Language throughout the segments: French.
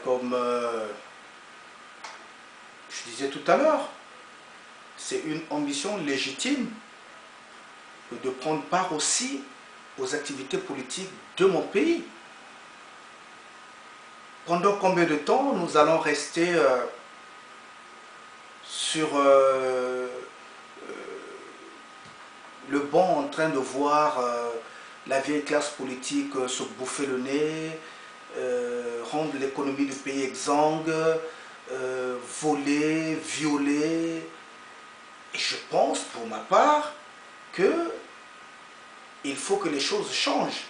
Comme je disais tout à l'heure, c'est une ambition légitime de prendre part aussi aux activités politiques de mon pays. Pendant combien de temps nous allons rester sur le banc en train de voir la vieille classe politique se bouffer le nez, rendre l'économie du pays exsangue, voler, violer. Et je pense pour ma part que il faut que les choses changent.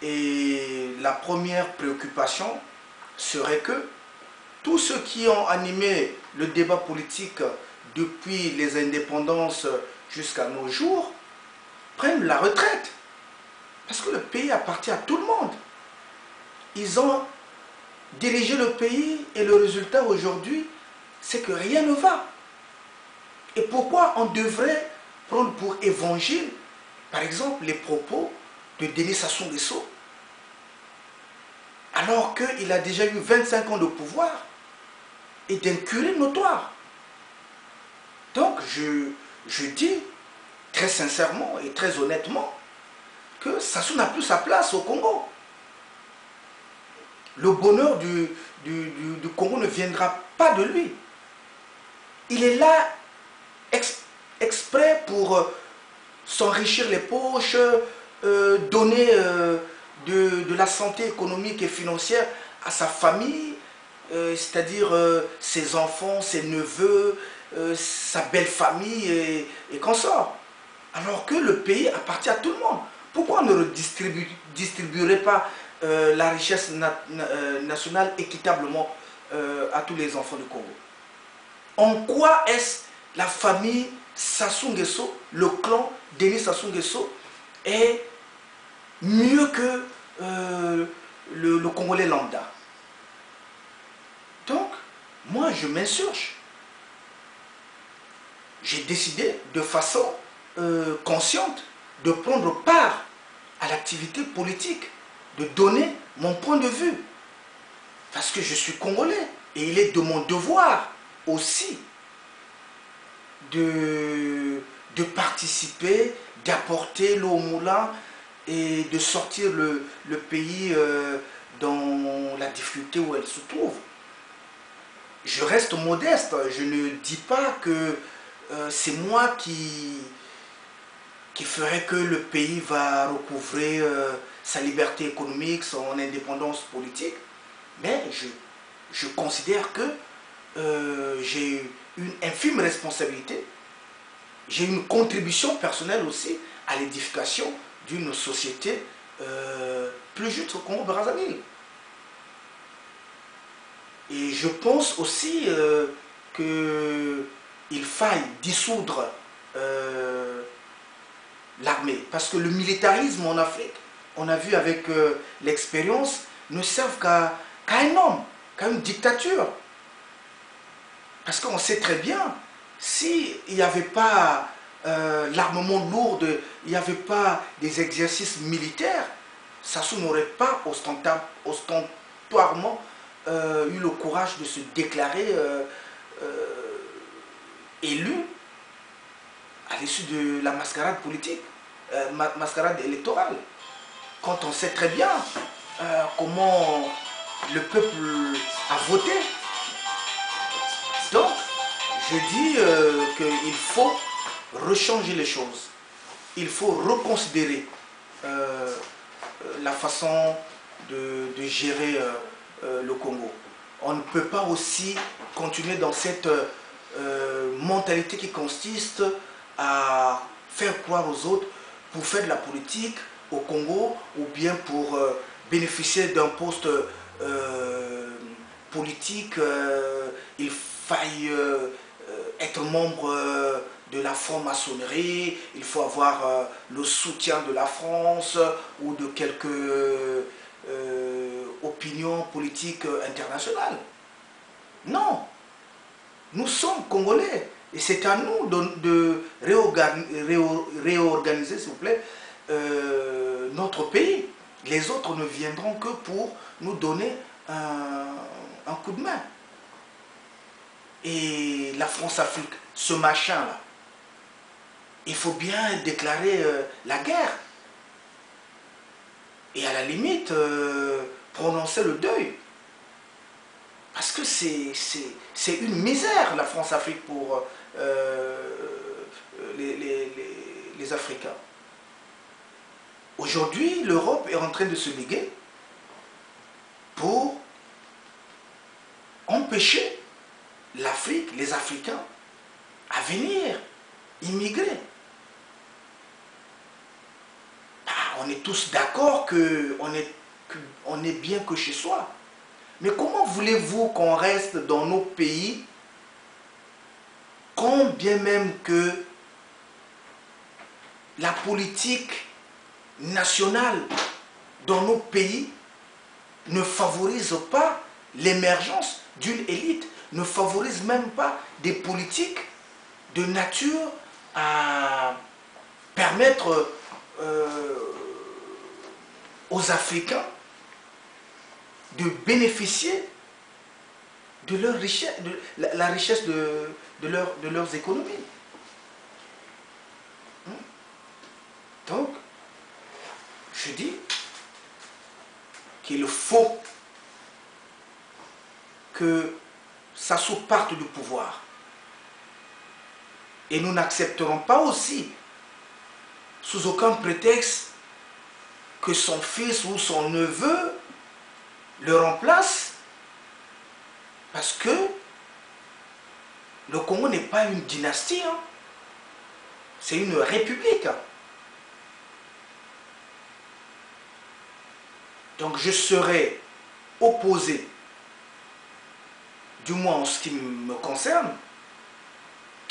Et la première préoccupation serait que tous ceux qui ont animé le débat politique depuis les indépendances jusqu'à nos jours prennent la retraite. Parce que le pays appartient à tout le monde. Ils ont dirigé le pays et le résultat aujourd'hui, c'est que rien ne va. Et pourquoi on devrait prendre pour évangile, par exemple, les propos de Denis Sassou Nguesso, alors qu'il a déjà eu 25 ans de pouvoir et d'un curé notoire. Donc je dis très sincèrement et très honnêtement que Sassou n'a plus sa place au Congo. Le bonheur du Congo ne viendra pas de lui. Il est là exprès pour s'enrichir les poches, donner de la santé économique et financière à sa famille, c'est-à-dire ses enfants, ses neveux, sa belle famille et consorts. Alors que le pays appartient à tout le monde. Pourquoi on ne redistribuerait pas la richesse nationale équitablement à tous les enfants du Congo? En quoi est-ce la famille Sassou Nguesso, le clan Denis Sassou Nguesso, est mieux que le Congolais lambda? Donc, moi je m'insurge. J'ai décidé de façon consciente de prendre part à l'activité politique, de donner mon point de vue. Parce que je suis Congolais et il est de mon devoir aussi de participer, d'apporter l'eau au moulin et de sortir le pays dans la difficulté où elle se trouve. Je reste modeste, je ne dis pas que c'est moi qui ferait que le pays va recouvrer sa liberté économique, son indépendance politique, mais je considère que j'ai une infime responsabilité, j'ai une contribution personnelle aussi à l'édification d'une société plus juste au Congo-Brazzaville. Et je pense aussi qu'il faille dissoudre l'armée. Parce que le militarisme en Afrique, on a vu avec l'expérience, ne servent qu'à un homme, qu'à une dictature. Parce qu'on sait très bien, s'il n'y avait pas l'armement lourd, il n'y avait pas des exercices militaires, Sassou n'aurait pas ostentoirement eu le courage de se déclarer élu à l'issue de la mascarade politique, mascarade électorale. Quand on sait très bien comment le peuple a voté. Donc, je dis qu'il faut rechanger les choses. Il faut reconsidérer la façon de gérer le Congo. On ne peut pas aussi continuer dans cette mentalité qui consiste à faire croire aux autres pour faire de la politique au Congo ou bien pour bénéficier d'un poste politique, il faille être membre de la franc-maçonnerie, il faut avoir le soutien de la France ou de quelques opinions politiques internationales. Non, nous sommes Congolais et c'est à nous de réorganiser, s'il vous plaît, notre pays. Les autres ne viendront que pour nous donner un coup de main. Et la France-Afrique, ce machin-là, il faut bien déclarer la guerre. Et à la limite, prononcer le deuil. Parce que c'est une misère, la France-Afrique, pour les Africains. Aujourd'hui, l'Europe est en train de se liguer pour empêcher l'Afrique, les Africains, à venir immigrer. On est tous d'accord qu'on est bien que chez soi. Mais comment voulez-vous qu'on reste dans nos pays quand bien même que la politique nationale dans nos pays ne favorise pas l'émergence d'une élite, ne favorise même pas des politiques de nature à permettre aux Africains de bénéficier de leur richesse, de la richesse de leurs économies. Donc, je dis qu'il faut que Sassou parte du pouvoir. Et nous n'accepterons pas aussi, sous aucun prétexte, que son fils ou son neveu le remplace, parce que le Congo n'est pas une dynastie, hein. C'est une république. Donc je serai opposé, du moins en ce qui me concerne,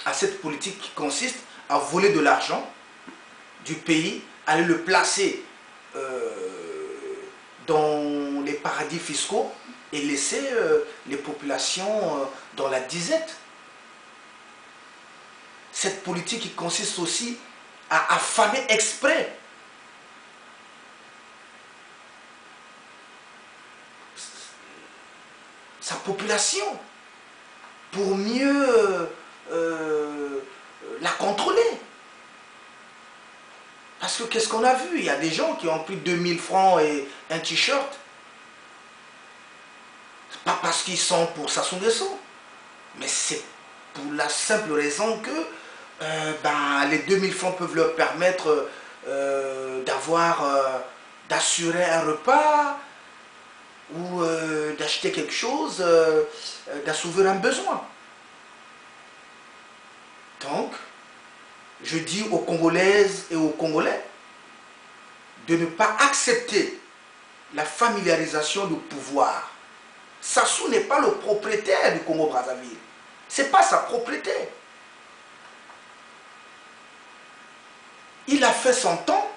à cette politique qui consiste à voler de l'argent du pays, aller le placer dans les paradis fiscaux et laisser les populations dans la disette. Cette politique qui consiste aussi à affamer exprès sa population pour mieux la contrôler. Parce que qu'est-ce qu'on a vu? Il y a des gens qui ont pris 2000 francs et un t-shirt. Pas parce qu'ils sont pour Sassou Nguesso, mais c'est pour la simple raison que les 2000 francs peuvent leur permettre d'assurer un repas ou d'acheter quelque chose, d'assouvir un besoin. Donc, je dis aux Congolaises et aux Congolais de ne pas accepter la familiarisation du pouvoir. Sassou n'est pas le propriétaire du Congo-Brazzaville. Ce n'est pas sa propriété. Il a fait son temps.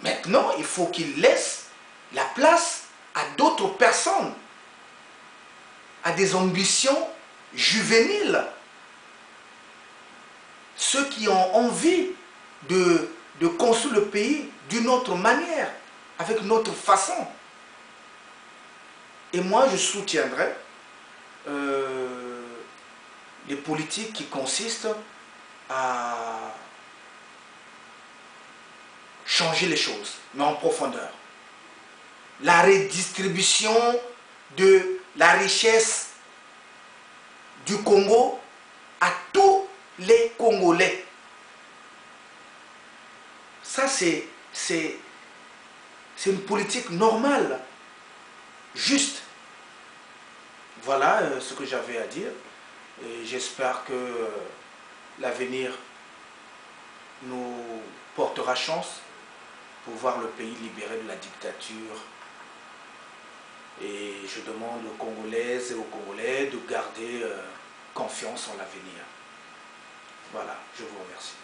Maintenant, il faut qu'il laisse la place à d'autres personnes, à des ambitions juvéniles. Ceux qui ont envie de construire le pays d'une autre manière, avec notre façon. Et moi, je soutiendrai les politiques qui consistent à changer les choses, mais en profondeur. La redistribution de la richesse du Congo à tous les Congolais. Ça, c'est une politique normale, juste. Voilà ce que j'avais à dire. Et j'espère que l'avenir nous portera chance pour voir le pays libéré de la dictature. Et je demande aux Congolaises et aux Congolais de garder confiance en l'avenir. Voilà, je vous remercie.